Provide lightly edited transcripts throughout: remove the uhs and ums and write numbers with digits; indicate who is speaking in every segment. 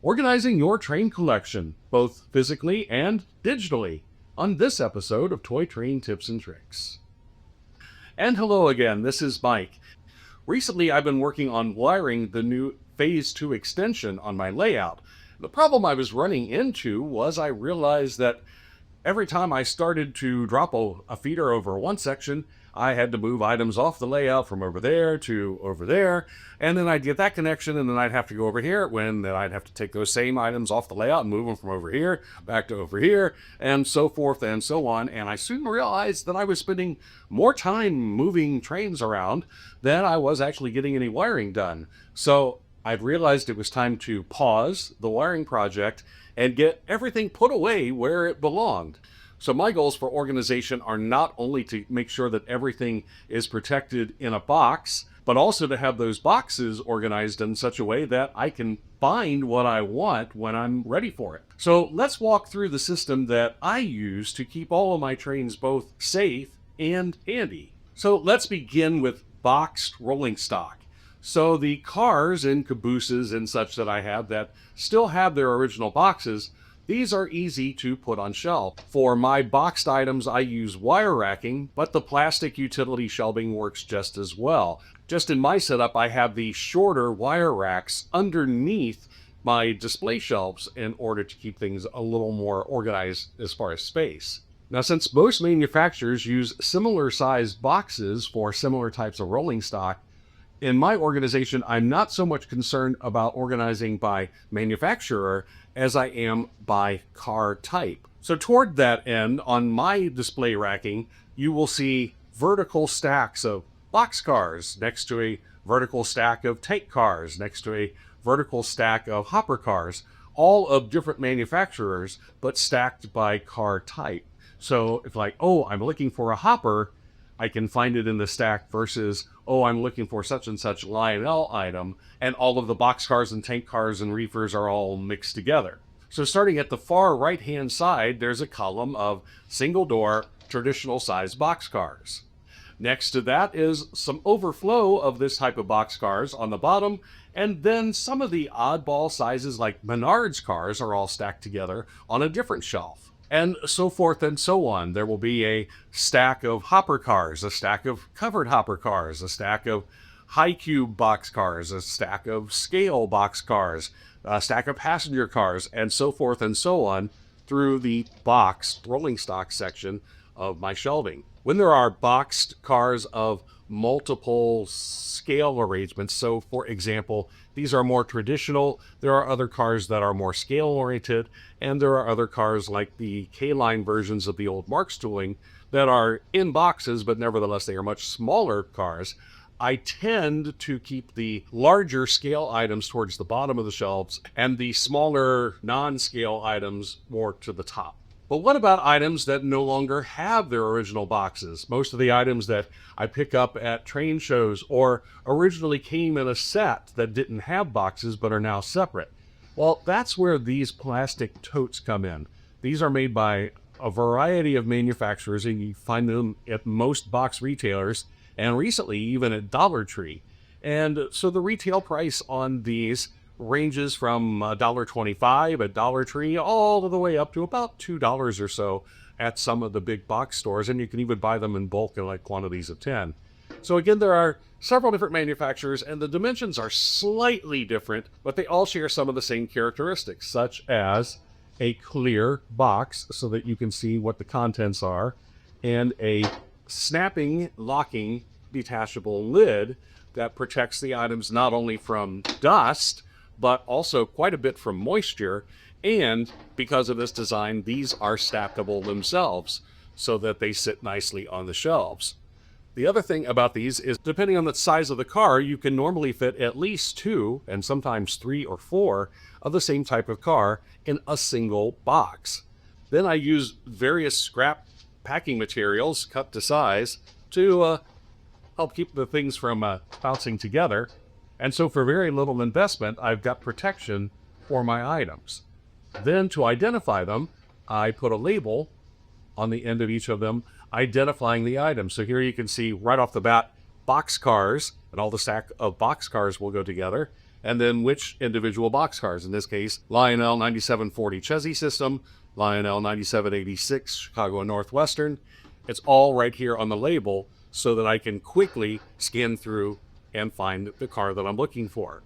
Speaker 1: organizing your train collection, both physically and digitally, on this episode of Toy Train Tips and Tricks. And hello again, this is Mike. Recently I've been working on wiring the new Phase 2 extension on my layout. The problem I was running into was I realized that every time I started to drop a feeder over one section, I had to move items off the layout from over there to over there, and then I'd get that connection, and then I'd have to go over here, then I'd have to take those same items off the layout and move them from over here back to over here, and so forth and so on. And I soon realized that I was spending more time moving trains around than I was actually getting any wiring done. So I've realized it was time to pause the wiring project and get everything put away where it belonged. So my goals for organization are not only to make sure that everything is protected in a box, but also to have those boxes organized in such a way that I can find what I want when I'm ready for it. So let's walk through the system that I use to keep all of my trains both safe and handy. So let's begin with boxed rolling stock. So the cars and cabooses and such that I have that still have their original boxes, these are easy to put on shelf. For my boxed items, I use wire racking, but the plastic utility shelving works just as well. Just in my setup, I have the shorter wire racks underneath my display shelves in order to keep things a little more organized as far as space. Now, since most manufacturers use similar sized boxes for similar types of rolling stock, in my organization, I'm not so much concerned about organizing by manufacturer as I am by car type. So toward that end, on my display racking, you will see vertical stacks of boxcars next to a vertical stack of tank cars, next to a vertical stack of hopper cars, all of different manufacturers, but stacked by car type. So if I'm looking for a hopper, I can find it in the stack versus, I'm looking for such and such Lionel item, and all of the boxcars and tank cars and reefers are all mixed together. So starting at the far right-hand side, there's a column of single-door, traditional-sized boxcars. Next to that is some overflow of this type of boxcars on the bottom, and then some of the oddball sizes like Menards cars are all stacked together on a different shelf. And so forth and so on. There will be a stack of hopper cars, a stack of covered hopper cars, a stack of high cube box cars, a stack of scale box cars, a stack of passenger cars, and so forth and so on through the boxed rolling stock section of my shelving. When there are boxed cars of multiple scale arrangements, so for example, these are more traditional, there are other cars that are more scale oriented, and there are other cars like the K-line versions of the old Marx tooling that are in boxes, but nevertheless they are much smaller cars. I tend to keep the larger scale items towards the bottom of the shelves and the smaller non-scale items more to the top. But what about items that no longer have their original boxes? Most of the items that I pick up at train shows or originally came in a set that didn't have boxes but are now separate. Well, that's where these plastic totes come in. These are made by a variety of manufacturers, and you find them at most box retailers and recently even at Dollar Tree. And so the retail price on these ranges from $1.25 at Dollar Tree all the way up to about $2 or so at some of the big box stores, and you can even buy them in bulk in quantities of 10. So again, there are several different manufacturers, and the dimensions are slightly different, but they all share some of the same characteristics, such as a clear box so that you can see what the contents are, and a snapping, locking, detachable lid that protects the items not only from dust, but also quite a bit from moisture. And because of this design, these are stackable themselves so that they sit nicely on the shelves. The other thing about these is, depending on the size of the car, you can normally fit at least 2 and sometimes 3 or 4 of the same type of car in a single box. Then I use various scrap packing materials cut to size to help keep the things from bouncing together. And so for very little investment, I've got protection for my items. Then to identify them, I put a label on the end of each of them identifying the item. So here you can see right off the bat, boxcars, and all the stack of boxcars will go together. and then which individual boxcars. In this case, Lionel 9740 Chessie System, Lionel 9786 Chicago Northwestern. It's all right here on the label so that I can quickly scan through and find the car that I'm looking for.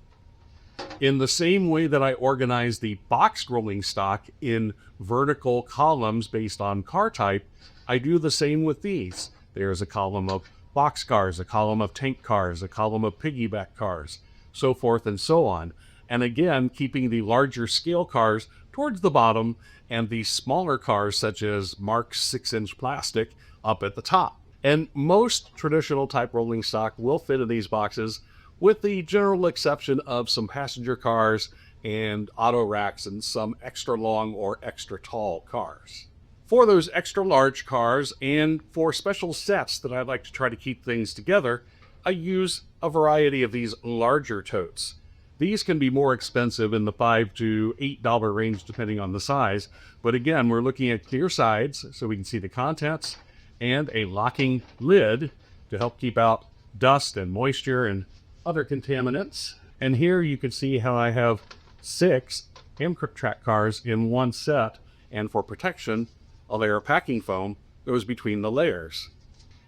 Speaker 1: In the same way that I organize the boxed rolling stock in vertical columns based on car type, I do the same with these. There's a column of boxcars, a column of tank cars, a column of piggyback cars, so forth and so on. And again, keeping the larger scale cars towards the bottom and the smaller cars such as Marx 6-inch plastic up at the top. And most traditional type rolling stock will fit in these boxes, with the general exception of some passenger cars and auto racks and some extra long or extra tall cars. For those extra large cars and for special sets that I like to try to keep things together, I use a variety of these larger totes. These can be more expensive in the $5 to $8 range depending on the size, but again, we're looking at clear sides so we can see the contents, and a locking lid to help keep out dust and moisture and other contaminants. And here you can see how I have 6 Amtrak cars in one set, and for protection, a layer of packing foam goes between the layers.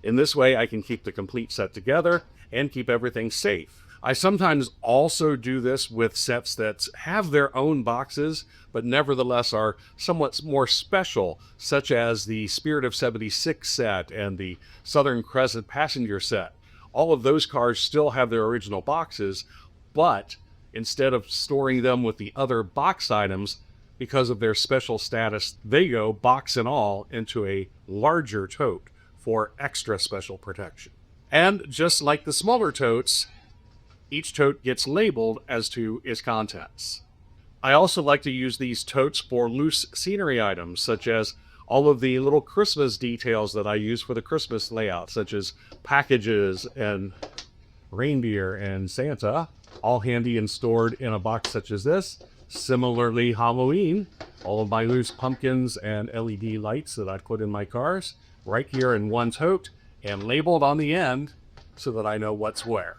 Speaker 1: In this way, I can keep the complete set together and keep everything safe. I sometimes also do this with sets that have their own boxes, but nevertheless are somewhat more special, such as the Spirit of 76 set and the Southern Crescent passenger set. All of those cars still have their original boxes, but instead of storing them with the other box items, because of their special status, they go, box and all, into a larger tote for extra special protection. And just like the smaller totes, each tote gets labeled as to its contents. I also like to use these totes for loose scenery items, such as all of the little Christmas details that I use for the Christmas layout, such as packages and reindeer and Santa, all handy and stored in a box such as this. Similarly, Halloween, all of my loose pumpkins and LED lights that I put in my cars, right here in one tote and labeled on the end so that I know what's where.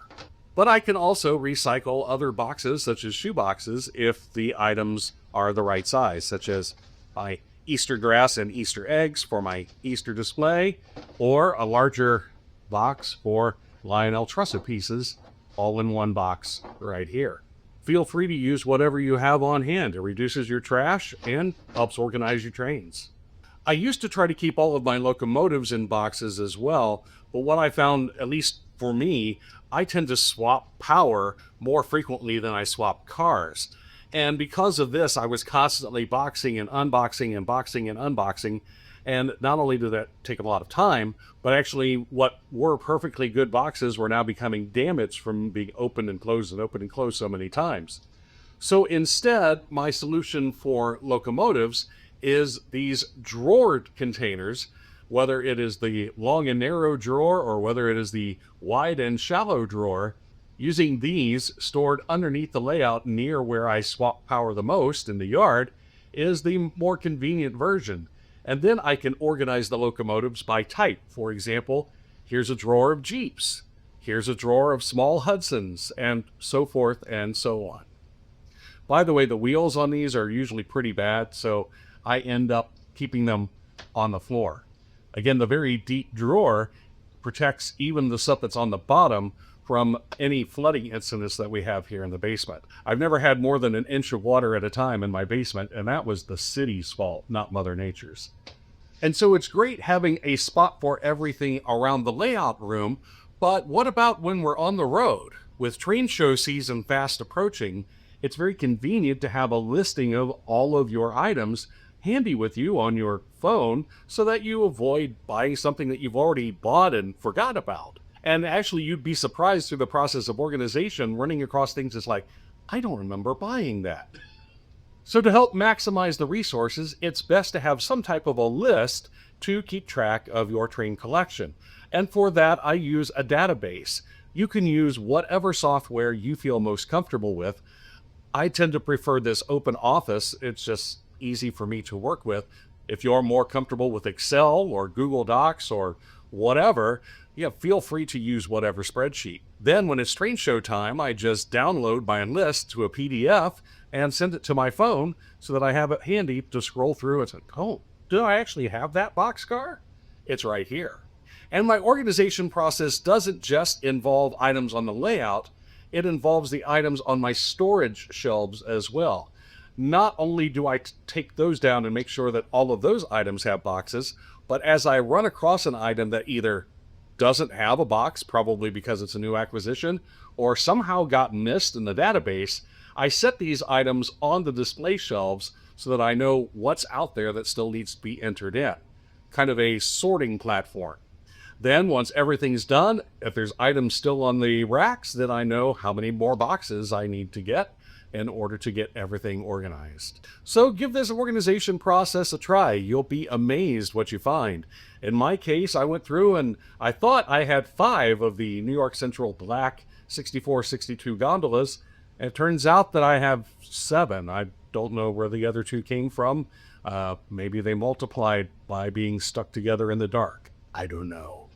Speaker 1: But I can also recycle other boxes, such as shoe boxes, if the items are the right size, such as my Easter grass and Easter eggs for my Easter display, or a larger box for Lionel Trussa pieces, all in one box right here. Feel free to use whatever you have on hand. It reduces your trash and helps organize your trains. I used to try to keep all of my locomotives in boxes as well, but what I found, at least for me, I tend to swap power more frequently than I swap cars. And because of this, I was constantly boxing and unboxing and boxing and unboxing. And not only did that take a lot of time, but actually what were perfectly good boxes were now becoming damaged from being opened and closed and opened and closed so many times. So instead, my solution for locomotives is these drawered containers, whether it is the long and narrow drawer or whether it is the wide and shallow drawer. Using these stored underneath the layout near where I swap power the most in the yard is the more convenient version. And then I can organize the locomotives by type. For example, here's a drawer of Jeeps, here's a drawer of small Hudsons, and so forth and so on. By the way, the wheels on these are usually pretty bad, so I end up keeping them on the floor. Again, the very deep drawer protects even the stuff that's on the bottom from any flooding incidents that we have here in the basement. I've never had more than an inch of water at a time in my basement, and that was the city's fault, not Mother Nature's. And so it's great having a spot for everything around the layout room, but what about when we're on the road? With train show season fast approaching, it's very convenient to have a listing of all of your items handy with you on your phone so that you avoid buying something that you've already bought and forgot about. And actually, you'd be surprised through the process of organization running across things that's like, I don't remember buying that. So to help maximize the resources, it's best to have some type of a list to keep track of your train collection. And for that, I use a database. You can use whatever software you feel most comfortable with. I tend to prefer this Open Office. It's just easy for me to work with. If you're more comfortable with Excel or Google Docs or whatever, Yeah, feel free to use whatever spreadsheet. Then when it's train show time, I just download my list to a PDF and send it to my phone so that I have it handy to scroll through and say, oh, do I actually have that boxcar? It's right here. And my organization process doesn't just involve items on the layout, it involves the items on my storage shelves as well. Not only do I take those down and make sure that all of those items have boxes, but as I run across an item that either doesn't have a box, probably because it's a new acquisition, or somehow got missed in the database, I set these items on the display shelves so that I know what's out there that still needs to be entered in. Kind of a sorting platform. Then once everything's done, if there's items still on the racks, then I know how many more boxes I need to get in order to get everything organized. So give this organization process a try. You'll be amazed what you find. In my case, I went through and I thought I had 5 of the New York Central black 6462 gondolas, and it turns out that I have 7. I don't know where the other 2 came from. Maybe they multiplied by being stuck together in the dark. I don't know.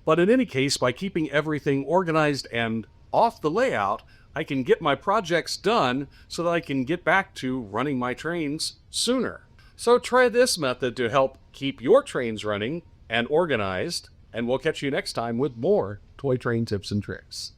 Speaker 1: But in any case, by keeping everything organized and off the layout, I can get my projects done so that I can get back to running my trains sooner. So try this method to help keep your trains running and organized, and we'll catch you next time with more toy train tips and tricks.